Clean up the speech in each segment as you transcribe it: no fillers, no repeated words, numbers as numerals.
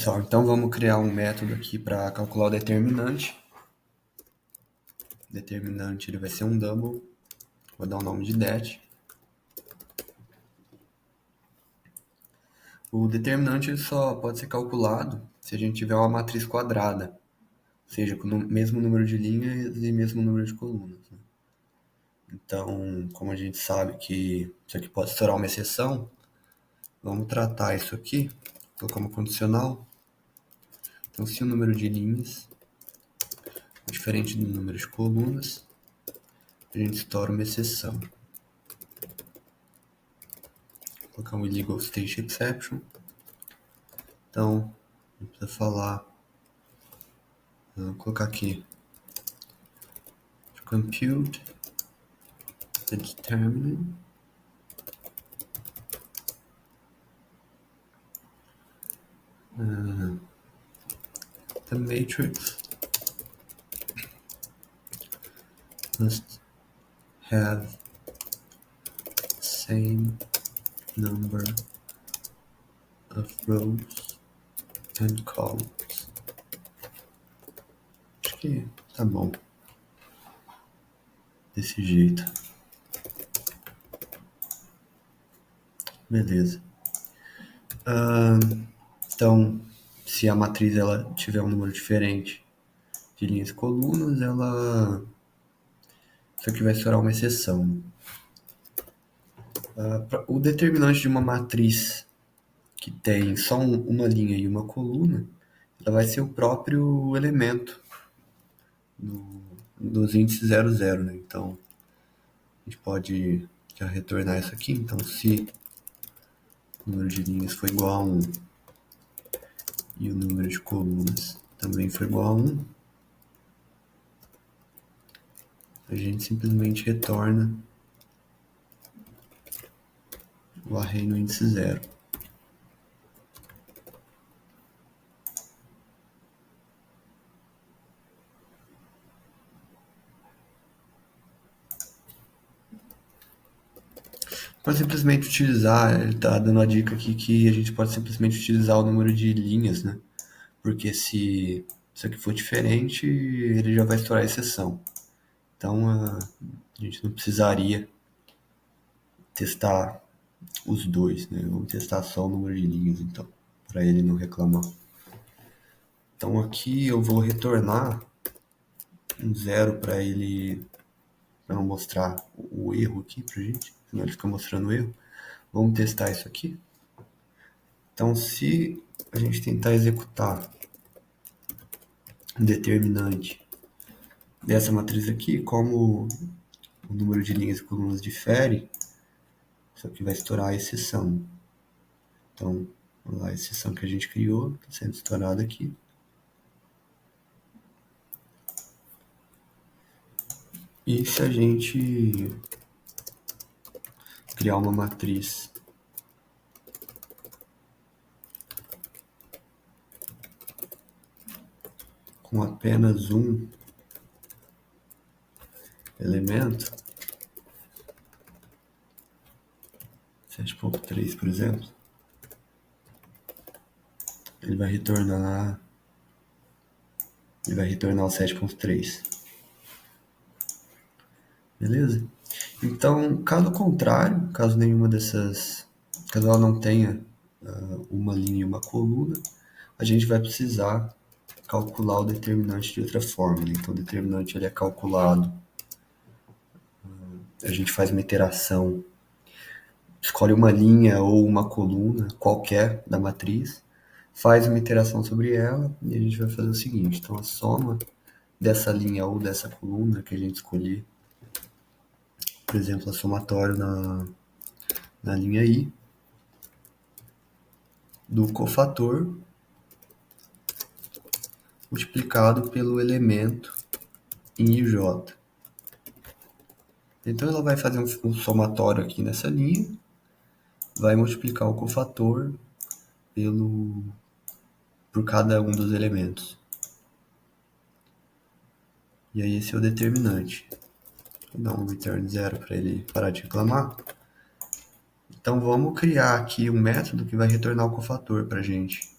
pessoal, então vamos criar um método aqui para calcular o determinante. O determinante ele vai ser um double, vou dar o nome de det. O determinante ele só pode ser calculado se a gente tiver uma matriz quadrada, ou seja, com o mesmo número de linhas e mesmo número de colunas, né? Então, como a gente sabe que isso aqui pode estourar uma exceção, vamos tratar isso aqui, colocar uma condicional. Então, se o número de linhas é diferente do número de colunas, a gente estoura uma exceção. Vou colocar um illegal state exception. Então, a gente precisa falar, vou colocar aqui, compute the determinant the matrix must have same number of rows and columns. Acho que tá bom desse jeito. Beleza. Então, se a matriz ela tiver um número diferente de linhas e colunas, isso aqui vai estourar uma exceção. O determinante de uma matriz que tem só uma linha e uma coluna, ela vai ser o próprio elemento dos índices 0, 0, né? Então, a gente pode já retornar isso aqui. Então, se o número de linhas for igual a 1 e o número de colunas também for igual a 1, a gente simplesmente retorna o array no índice 0. Pode simplesmente utilizar, ele está dando a dica aqui que a gente pode simplesmente utilizar o número de linhas, né? Porque se isso aqui for diferente, ele já vai estourar a exceção. Então, a gente não precisaria testar os dois, né? Vamos testar só o número de linhas, então, para ele não reclamar. Então, aqui eu vou retornar um 0 para ele, para não mostrar o erro aqui pra gente, senão ele fica mostrando o erro. Vamos testar isso aqui. Então, se a gente tentar executar um determinante dessa matriz aqui, como o número de linhas e colunas difere, isso aqui vai estourar a exceção. Então, vamos lá, a exceção que a gente criou está sendo estourada aqui. E se a gente criar uma matriz com apenas um elemento, 7.3, por exemplo, ele vai retornar o 7.3. Beleza? Então, caso contrário, caso ela não tenha uma linha e uma coluna, a gente vai precisar calcular o determinante de outra forma, né? Então, o determinante ele é calculado, a gente faz uma iteração, escolhe uma linha ou uma coluna qualquer da matriz, faz uma iteração sobre ela e a gente vai fazer o seguinte. Então, a soma dessa linha ou dessa coluna que a gente escolher, por exemplo, a somatório na linha I, do cofator multiplicado pelo elemento em IJ. Então, ela vai fazer um somatório aqui nessa linha, vai multiplicar o cofator por cada um dos elementos. E aí esse é o determinante. Vou dar um return 0 para ele parar de reclamar. Então vamos criar aqui um método que vai retornar o cofator para a gente.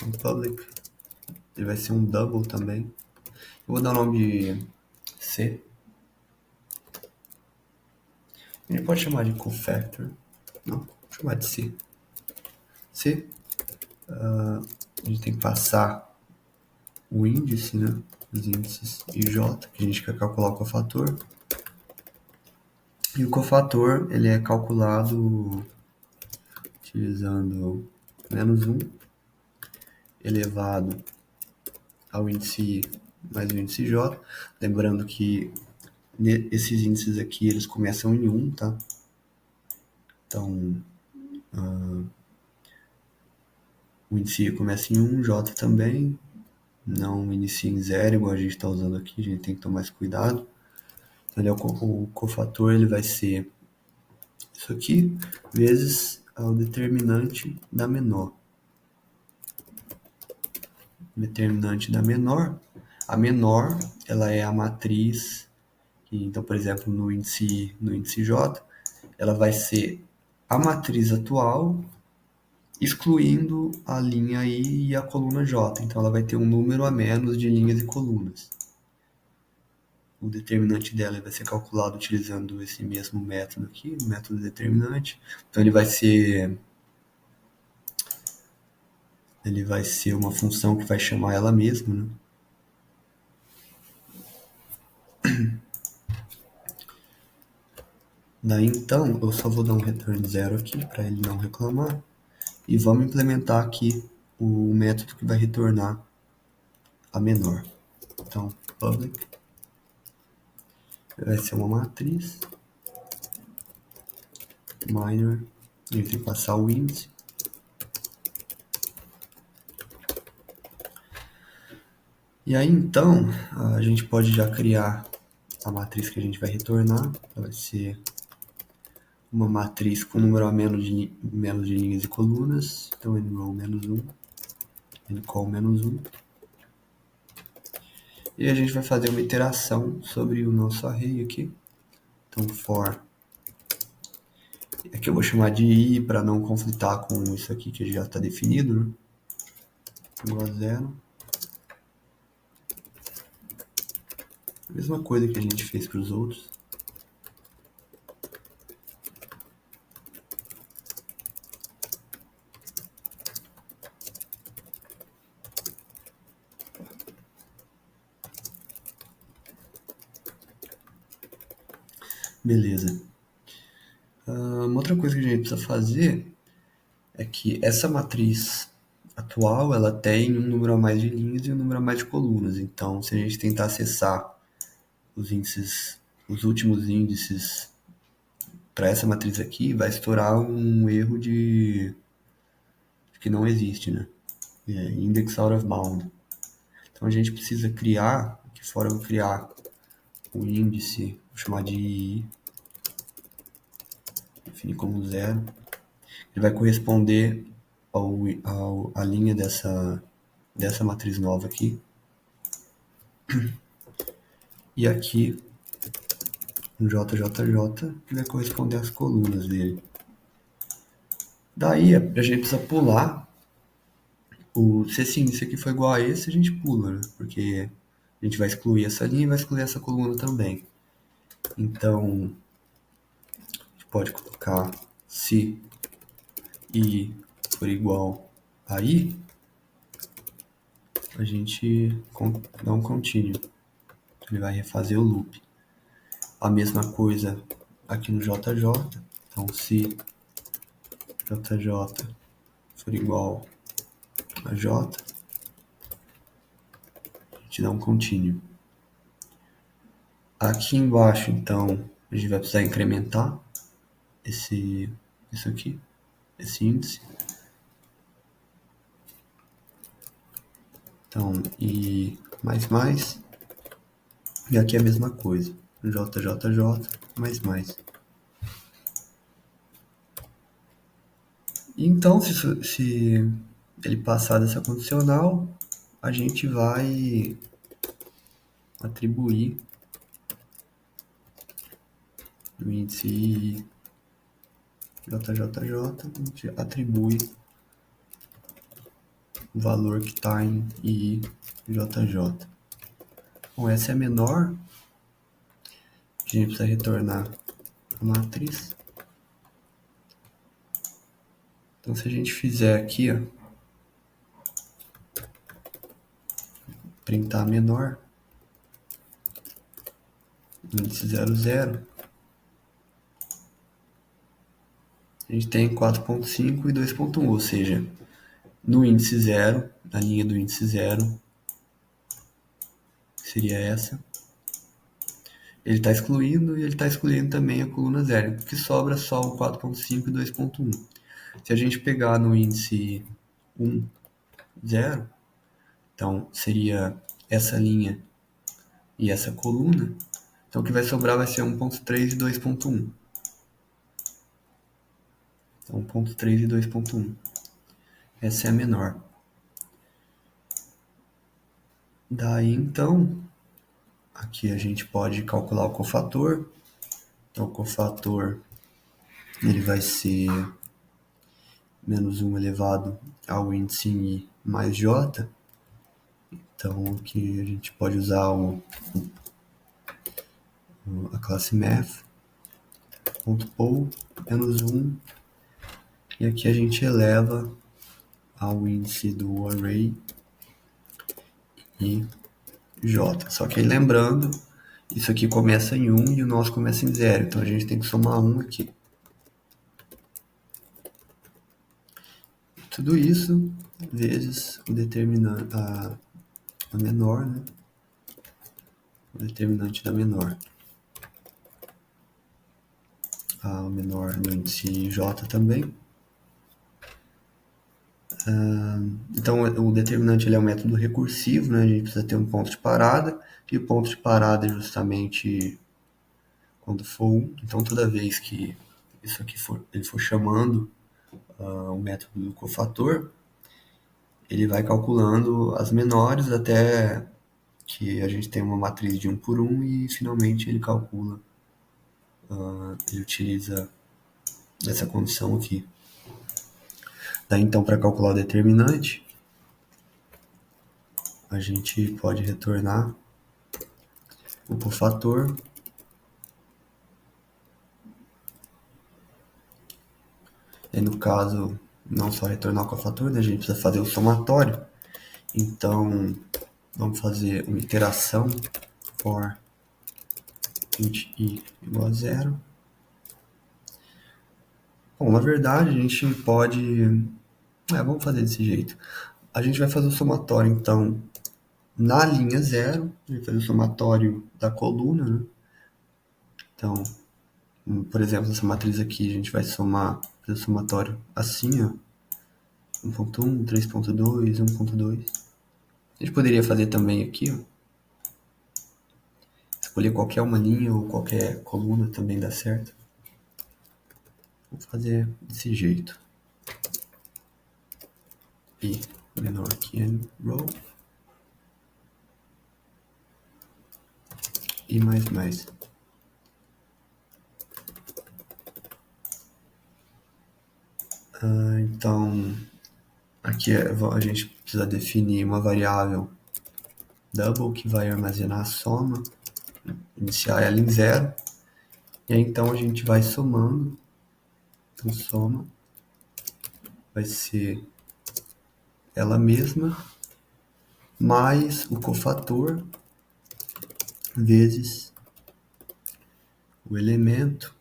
Então, public, ele vai ser um double também. Eu vou dar o nome de C. A gente pode chamar de cofactor. Não, vou chamar de C. C. A gente tem que passar o índice, né? Os índices e J, que a gente quer calcular o cofator. E o cofator, ele é calculado utilizando menos 1 elevado ao índice I mais o índice J. Lembrando que esses índices aqui, eles começam em 1, tá? Então, o índice I começa em 1, J também. Não inicia em 0, igual a gente está usando aqui, a gente tem que tomar esse cuidado. Então, o cofator ele vai ser isso aqui, vezes o determinante da menor. Determinante da menor. A menor, ela é a matriz, então, por exemplo, no índice J, ela vai ser a matriz atual, excluindo a linha I e a coluna J. Então, ela vai ter um número a menos de linhas e colunas. O determinante dela vai ser calculado utilizando esse mesmo método aqui, o método determinante. Então, ele vai ser uma função que vai chamar ela mesma, né? Daí, então, eu só vou dar um return 0 aqui, para ele não reclamar. E vamos implementar aqui o método que vai retornar a menor. Então, public vai ser uma matriz, minor, a gente tem que passar o índice. E aí, então, a gente pode já criar a matriz que a gente vai retornar. Vai ser uma matriz com número a menos de linhas e colunas. Então, nrow menos 1, ncol menos 1. E a gente vai fazer uma iteração sobre o nosso array aqui. Então, for. Aqui eu vou chamar de i para não conflitar com isso aqui que já está definido, né? Igual a 0. A mesma coisa que a gente fez para os outros. Beleza. Uma outra coisa que a gente precisa fazer é que essa matriz atual ela tem um número a mais de linhas e um número a mais de colunas. Então, se a gente tentar acessar os índices, os últimos índices para essa matriz aqui, vai estourar um erro de que não existe, né? Index out of bound. Então a gente precisa criar, aqui fora eu vou criar um índice, vou chamar de i, definir como 0. Ele vai corresponder à linha dessa matriz nova aqui. E aqui, um JJJ, que vai corresponder às colunas dele. Daí, a gente precisa pular. Se esse índice aqui for igual a esse, a gente pula, né? Porque a gente vai excluir essa linha e vai excluir essa coluna também. Então, a gente pode colocar se i for igual a i, a gente dá um continue. Ele vai refazer o loop. A mesma coisa aqui no JJ. Então, se JJ for igual a J, a gente dá um continue. Aqui embaixo, então, a gente vai precisar incrementar isso aqui, esse índice. Então, e mais. E aqui é a mesma coisa. JJJ, mais. Então, se ele passar dessa condicional, a gente vai atribuir o índice JJJ, a gente atribui o valor que está em IJJ. Bom, essa é a menor. A gente precisa retornar a matriz. Então, se a gente fizer aqui, ó, printar menor, índice 00, a gente tem 4.5 e 2.1, ou seja, no índice 0, na linha do índice 0, seria essa, ele está excluindo e ele está excluindo também a coluna 0, porque sobra só o 4.5 e 2.1. Se a gente pegar no índice 1, 0, então seria essa linha e essa coluna, então o que vai sobrar vai ser 1.3 e 2.1. Então 1.3 e 2.1. Essa é a menor. Daí então, aqui a gente pode calcular o cofator. Então o cofator ele vai ser menos 1 elevado ao índice em I mais J. Então aqui a gente pode usar a classe math.poll menos 1. E aqui a gente eleva ao índice do array I J. Só que lembrando, isso aqui começa em 1 e o nosso começa em 0. Então a gente tem que somar 1 aqui. Tudo isso vezes o determinante, a menor, né? O determinante da menor. A menor no índice J também. Então, o determinante ele é um método recursivo, né? A gente precisa ter um ponto de parada, e o ponto de parada é justamente quando for 1. Então, toda vez que isso aqui ele for chamando o método do cofator, ele vai calculando as menores até que a gente tem uma matriz de 1 por 1 e finalmente ele calcula, ele utiliza essa condição aqui. Daí então, para calcular o determinante, a gente pode retornar o cofator e no caso, não só retornar o cofator, né? A gente precisa fazer o somatório. Então, vamos fazer uma iteração for int I igual a 0. Bom, na verdade, a gente pode... vamos fazer desse jeito. A gente vai fazer o somatório, então, na linha 0, a gente vai fazer o somatório da coluna, né? Então, por exemplo, essa matriz aqui, a gente vai somar, fazer o somatório assim, ó. 1.1, 3.2, 1.2. A gente poderia fazer também aqui, ó. Escolher qualquer uma linha ou qualquer coluna também dá certo. Vou fazer desse jeito. I menor que n row. E mais. Então, aqui a gente precisa definir uma variável double que vai armazenar a soma, iniciar ela em 0. E aí então a gente vai somando. Então soma vai ser ela mesma mais o cofator vezes o elemento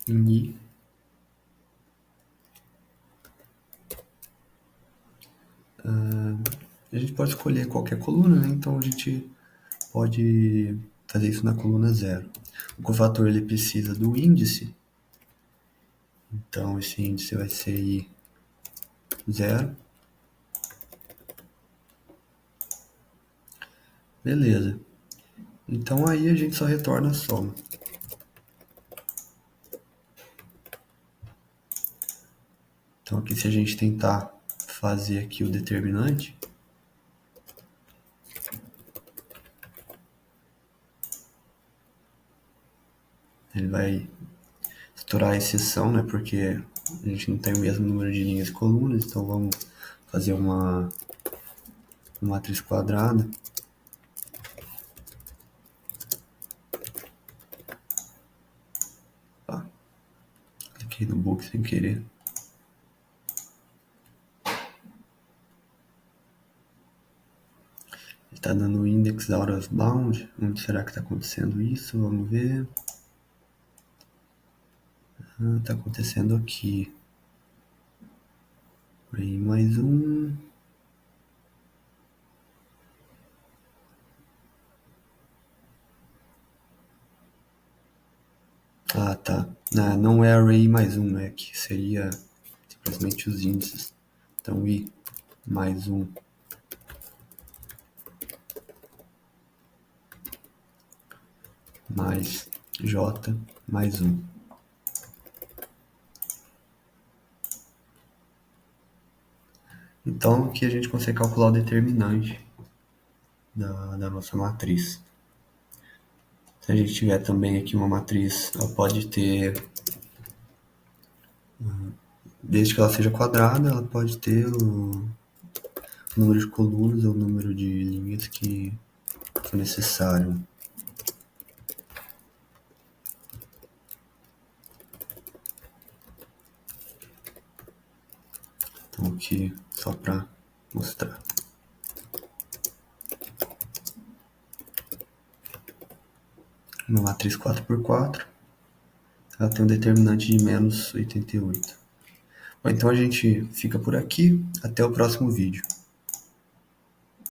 em I. A gente pode escolher qualquer coluna, né? Então a gente pode fazer isso na coluna 0. O cofator ele precisa do índice, então esse índice vai ser I 0. Beleza. Então aí a gente só retorna a soma. Então aqui se a gente tentar fazer aqui o determinante, ele vai estourar a exceção, né? Porque a gente não tem o mesmo número de linhas e colunas, então vamos fazer uma matriz quadrada. Tá. Cliquei no book sem querer. Ele está dando index out of bound. Onde será que está acontecendo isso? Vamos ver. Está acontecendo aqui. Aí mais um. Ah, tá. Não é array mais um, é que seria simplesmente os índices. Então, i mais um mais j mais um. Então, aqui a gente consegue calcular o determinante da nossa matriz. Se a gente tiver também aqui uma matriz, ela pode ter, desde que ela seja quadrada, ela pode ter o número de colunas ou o número de linhas que for necessário. Então aqui, só para mostrar. Uma matriz 4x4, ela tem um determinante de menos 88. Bom, então a gente fica por aqui. Até o próximo vídeo.